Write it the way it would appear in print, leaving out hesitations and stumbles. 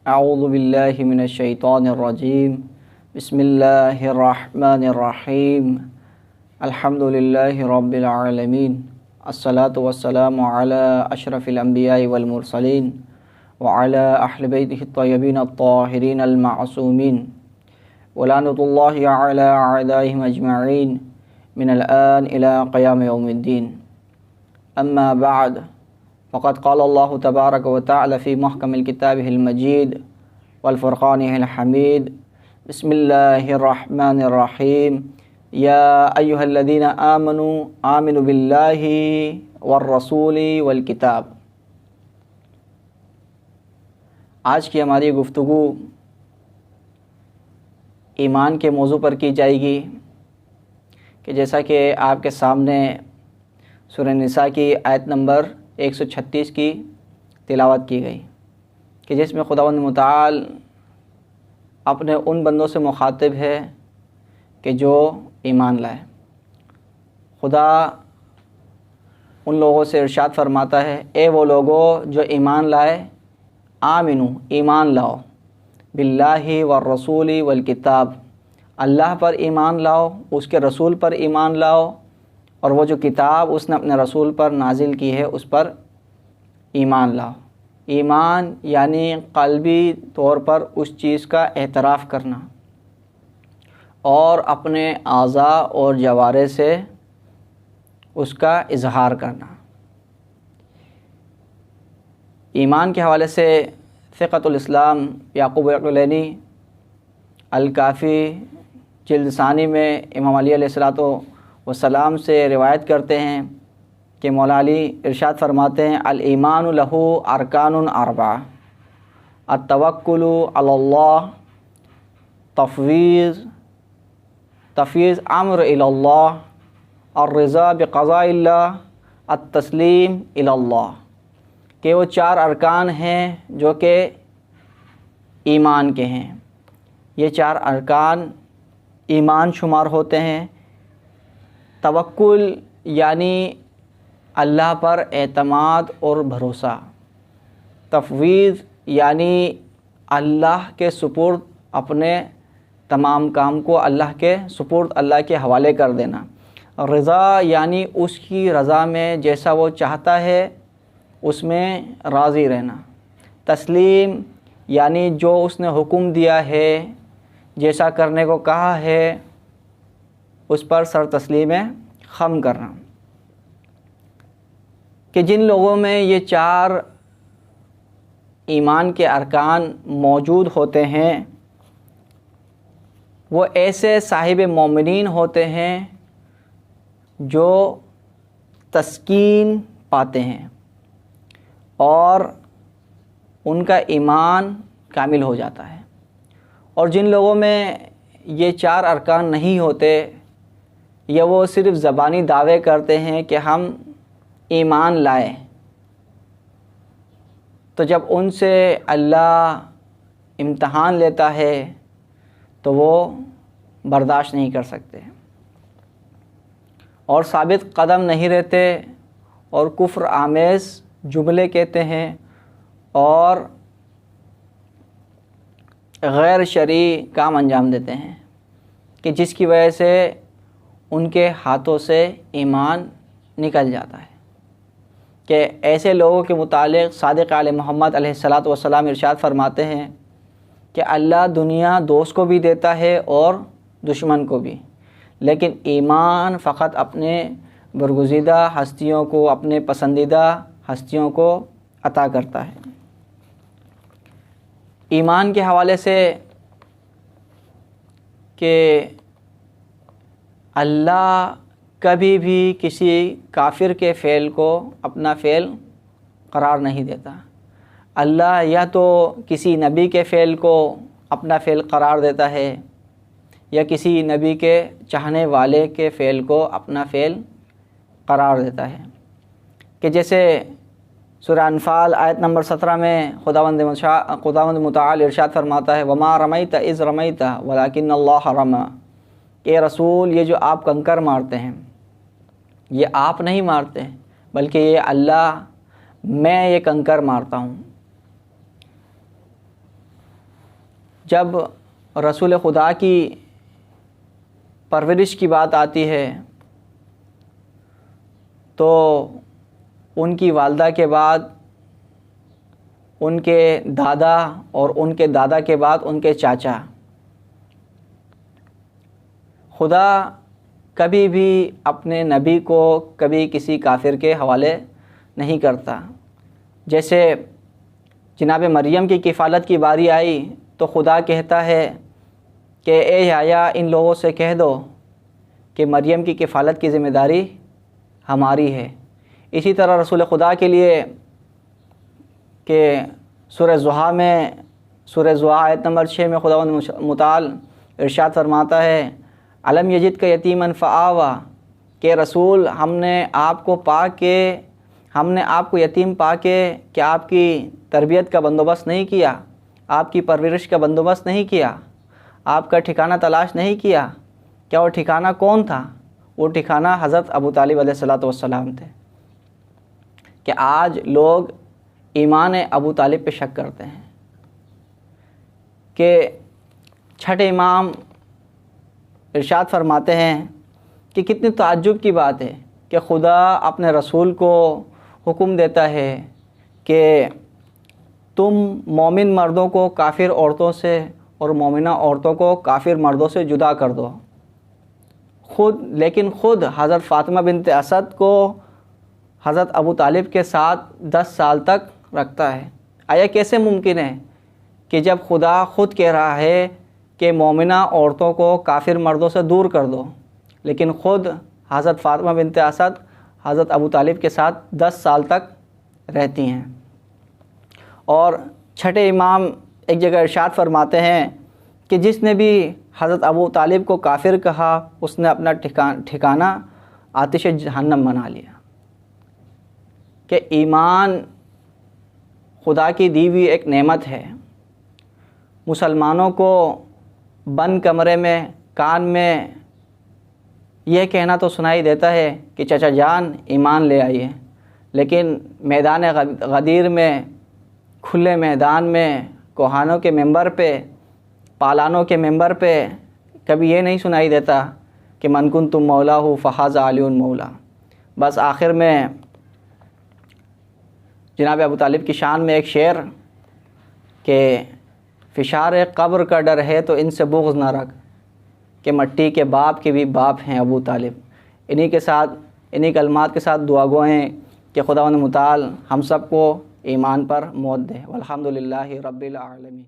اعوذ باللہ من الشیطان الرجیم بسم اللہ الرحمن الرحیم الحمد للہ رب العالمین الصلاة والسلام علی اشرف الانبیاء والمرسلین وعلی اہل بیتہ الطیبین الطاہرین المعصومین ولعنۃ اللہ علی اعدائہم اجمعین من الآن الى قیام یوم الدین. اما بعد فقد قال اللہ تبارک و تعالی فی محکم الکتابہ المجید والفرقانہ الحمید. بسم اللہ الرحمن الرحیم. یا ایہا الذین آمنوا باللہ والرسول والکتاب. آج کی ہماری گفتگو ایمان کے موضوع پر کی جائے گی کہ جیسا کہ آپ کے سامنے سورہ نساء کی آیت نمبر 136 کی تلاوت کی گئی کہ جس میں خداوند متعال اپنے ان بندوں سے مخاطب ہے کہ جو ایمان لائے. خدا ان لوگوں سے ارشاد فرماتا ہے، اے وہ لوگوں جو ایمان لائے، آمنو ایمان لاؤ، باللہ والرسول والکتاب اللہ پر ایمان لاؤ، اس کے رسول پر ایمان لاؤ، اور وہ جو کتاب اس نے اپنے رسول پر نازل کی ہے اس پر ایمان لاؤ. ایمان یعنی قلبی طور پر اس چیز کا اعتراف کرنا اور اپنے اعضاء اور جوارح سے اس کا اظہار کرنا. ایمان کے حوالے سے فقہ الاسلام یعقوب عقلینی الکافی جلد ثانی میں امام علی علیہ السلام سے روایت کرتے ہیں کہ مولا علی ارشاد فرماتے ہیں، الایمان لہ ارکان اربعہ، التوکل علی اللہ، تفویض امر الی اللہ، الرضا بقضاء اللہ، التسلیم الی اللہ. کہ وہ 4 ارکان ہیں جو کہ ایمان کے ہیں. یہ 4 ارکان ایمان شمار ہوتے ہیں. توکل یعنی اللہ پر اعتماد اور بھروسہ. تفویض یعنی اللہ کے سپرد اپنے تمام کام کو اللہ کے سپرد اللہ کے حوالے کر دینا. رضا یعنی اس کی رضا میں جیسا وہ چاہتا ہے اس میں راضی رہنا. تسلیم یعنی جو اس نے حکم دیا ہے، جیسا کرنے کو کہا ہے اس پر سر تسلیم خم کرنا. کہ جن لوگوں میں یہ 4 ایمان کے ارکان موجود ہوتے ہیں وہ ایسے صاحب مومنین ہوتے ہیں جو تسکین پاتے ہیں اور ان کا ایمان کامل ہو جاتا ہے. اور جن لوگوں میں یہ 4 ارکان نہیں ہوتے یا وہ صرف زبانی دعوے کرتے ہیں کہ ہم ایمان لائے، تو جب ان سے اللہ امتحان لیتا ہے تو وہ برداشت نہیں کر سکتے اور ثابت قدم نہیں رہتے اور کفر آمیز جملے کہتے ہیں اور غیر شرعی کام انجام دیتے ہیں کہ جس کی وجہ سے ان کے ہاتھوں سے ایمان نکل جاتا ہے. کہ ایسے لوگوں کے متعلق صادق آل محمد علیہ السلام ارشاد فرماتے ہیں کہ اللہ دنیا دوست کو بھی دیتا ہے اور دشمن کو بھی، لیکن ایمان فقط اپنے برگزیدہ ہستیوں کو، اپنے پسندیدہ ہستیوں کو عطا کرتا ہے. ایمان کے حوالے سے کہ اللہ کبھی بھی کسی کافر کے فعل کو اپنا فعل قرار نہیں دیتا. اللہ یا تو کسی نبی کے فعل کو اپنا فعل قرار دیتا ہے یا کسی نبی کے چاہنے والے کے فعل کو اپنا فعل قرار دیتا ہے. کہ جیسے سورہ انفال آیت نمبر 17 میں خداوند متعال ارشاد فرماتا ہے، وما رمیت اذ رمیت ولکن اللہ رمی. کہ رسول یہ جو آپ کنکر مارتے ہیں یہ آپ نہیں مارتے بلکہ یہ اللہ، میں یہ کنکر مارتا ہوں. جب رسول خدا کی پرورش کی بات آتی ہے تو ان کی والدہ کے بعد ان کے دادا اور ان کے دادا کے بعد ان کے چاچا. خدا کبھی بھی اپنے نبی کو کبھی کسی کافر کے حوالے نہیں کرتا. جیسے جناب مریم کی کفالت کی باری آئی تو خدا کہتا ہے کہ اے یحییٰ ان لوگوں سے کہہ دو کہ مریم کی کفالت کی ذمہ داری ہماری ہے. اسی طرح رسول خدا کے لیے کہ سورہ ضحیٰ میں سورہ ضحیٰ آیت نمبر 6 میں خداوند متعال ارشاد فرماتا ہے الم یجد کا یتیما فآویٰ، کہ رسول ہم نے آپ کو یتیم پا کے کہ آپ کی تربیت کا بندوبست نہیں کیا، آپ کی پرورش کا بندوبست نہیں کیا، آپ کا ٹھکانہ تلاش نہیں کیا. کیا وہ ٹھکانہ کون تھا؟ وہ ٹھکانہ حضرت ابو طالب علیہ الصلوۃ والسلام تھے. کہ آج لوگ ایمان ابو طالب پہ شک کرتے ہیں کہ چھٹے امام ارشاد فرماتے ہیں کہ کتنی تعجب کی بات ہے کہ خدا اپنے رسول کو حکم دیتا ہے کہ تم مومن مردوں کو کافر عورتوں سے اور مومنہ عورتوں کو کافر مردوں سے جدا کر دو. لیکن خود حضرت فاطمہ بنت اسد کو حضرت ابو طالب کے ساتھ 10 سال تک رکھتا ہے. آیا کیسے ممکن ہے کہ جب خدا خود کہہ رہا ہے کہ مومنہ عورتوں کو کافر مردوں سے دور کر دو، لیکن خود حضرت فاطمہ بنت اسد حضرت ابو طالب کے ساتھ 10 سال تک رہتی ہیں. اور چھٹے امام ایک جگہ ارشاد فرماتے ہیں کہ جس نے بھی حضرت ابو طالب کو کافر کہا اس نے اپنا ٹھکانہ آتش جہنم بنا لیا. کہ ایمان خدا کی دی ہوئی ایک نعمت ہے. مسلمانوں کو بند کمرے میں کان میں یہ کہنا تو سنائی دیتا ہے کہ چچا جان ایمان لے آئیے، لیکن میدان غدیر میں، کھلے میدان میں، کوہانوں کے ممبر پہ، پالانوں کے ممبر پہ کبھی یہ نہیں سنائی دیتا کہ من کنتم مولاہ فہذا علی مولا. بس آخر میں جناب ابو طالب کی شان میں ایک شعر کہ فشار قبر کا ڈر ہے تو ان سے بغض نہ رکھ، کہ مٹی کے باپ کے بھی باپ ہیں ابو طالب. انہی کلمات کے ساتھ دعا گوئیں کہ خداوند متعال ہم سب کو ایمان پر موت دے. والحمدللہ رب العالمین.